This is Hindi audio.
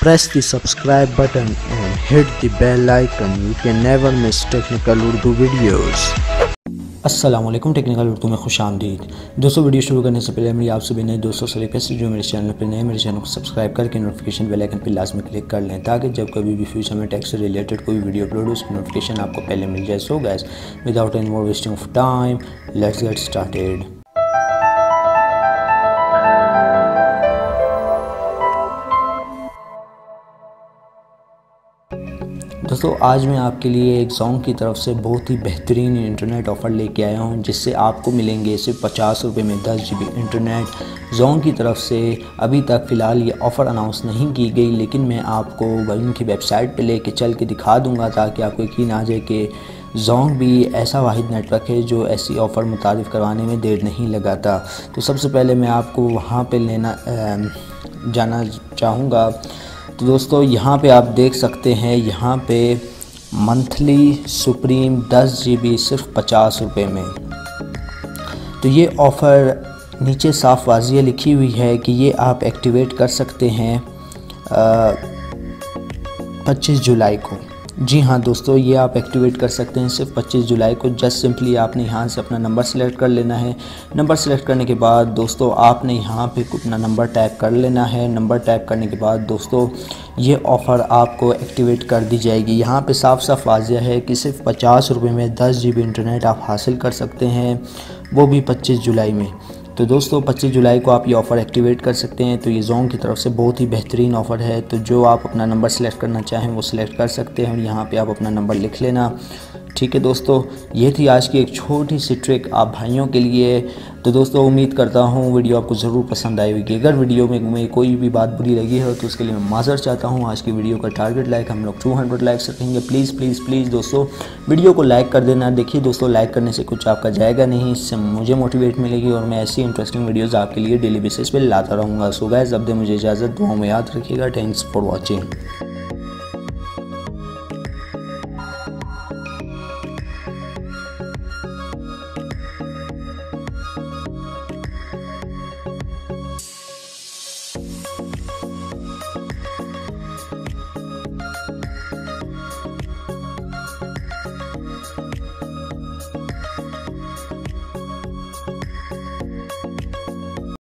Press the subscribe button and hit the bell icon. You can never miss technical Urdu videos. अस्सलाम वालेकुम, टेक्निकल उर्दू में खुश आमदीद। दोस्तों, वीडियो शुरू करने से पहले मेरी आप सभी नए दोस्तों से रिक्वेस्ट है, जो मेरे चैनल पर नए, मेरे चैनल को सब्सक्राइब करके नोटिफिकेशन बेल आइकन पर लाजमी क्लिक कर लें, ताकि जब कभी भी फ्यूचर में टेक से रिलेटेड कोई वीडियो अपलोड हो उसकी नोटिफिकेशन आपको पहले मिल जाए। So guys, without any more wasting of time, let's get started. दोस्तों, आज मैं आपके लिए एक जोंग की तरफ से बहुत ही बेहतरीन इंटरनेट ऑफ़र लेके आया हूं, जिससे आपको मिलेंगे सिर्फ 50 रुपये में 10 GB इंटरनेट। जोंग की तरफ से अभी तक फ़िलहाल ये ऑफ़र अनाउंस नहीं की गई, लेकिन मैं आपको उनकी वेबसाइट पे लेके चल के दिखा दूंगा, ताकि आपको यकीन आ जाए कि जोंग भी ऐसा वाहिद नेटवर्क है जो ऐसी ऑफ़र मुतारिफ़ करवाने में देर नहीं लगाता। तो सबसे पहले मैं आपको वहाँ पर जाना चाहूँगा। तो दोस्तों, यहाँ पे आप देख सकते हैं, यहाँ पे मंथली सुप्रीम 10 GB सिर्फ 50 रुपये में। तो ये ऑफ़र नीचे साफ वाज़िह लिखी हुई है कि ये आप एक्टिवेट कर सकते हैं 25 जुलाई को। जी हाँ दोस्तों, ये आप एक्टिवेट कर सकते हैं सिर्फ 25 जुलाई को। जस्ट सिंपली आपने यहाँ से अपना नंबर सेलेक्ट कर लेना है। नंबर सेलेक्ट करने के बाद दोस्तों आपने यहाँ पे अपना नंबर टाइप कर लेना है। नंबर टाइप करने के बाद दोस्तों ये ऑफ़र आपको एक्टिवेट कर दी जाएगी। यहाँ पे साफ साफ वाज़िह है कि सिर्फ 50 रुपये में 10 GB इंटरनेट आप हासिल कर सकते हैं, वो भी 25 जुलाई में। तो दोस्तों 25 जुलाई को आप ये ऑफ़र एक्टिवेट कर सकते हैं। तो ये जोंग की तरफ से बहुत ही बेहतरीन ऑफ़र है। तो जो आप अपना नंबर सेलेक्ट करना चाहें वो सिलेक्ट कर सकते हैं और यहाँ पे आप अपना नंबर लिख लेना। ठीक है दोस्तों, ये थी आज की एक छोटी सी ट्रिक आप भाइयों के लिए। तो दोस्तों, उम्मीद करता हूँ वीडियो आपको ज़रूर पसंद आई होगी। अगर वीडियो में कोई भी बात बुरी लगी हो तो उसके लिए मैं माज़र चाहता हूँ। आज की वीडियो का टारगेट लाइक हम लोग 200 लाइक्स रखेंगे। प्लीज़ प्लीज़ प्लीज़ दोस्तों वीडियो को लाइक कर देना। देखिए दोस्तों, लाइक करने से कुछ आपका जाएगा नहीं, इससे मुझे मोटिवेट मिलेगी और मैं ऐसी इंटरेस्टिंग वीडियोज़ आपके लिए डेली बेसिस पर लाता रहूँगा। सो गाइस, अब दे मुझे इजाज़त, दुआओं में याद रखिएगा। Thanks for watching.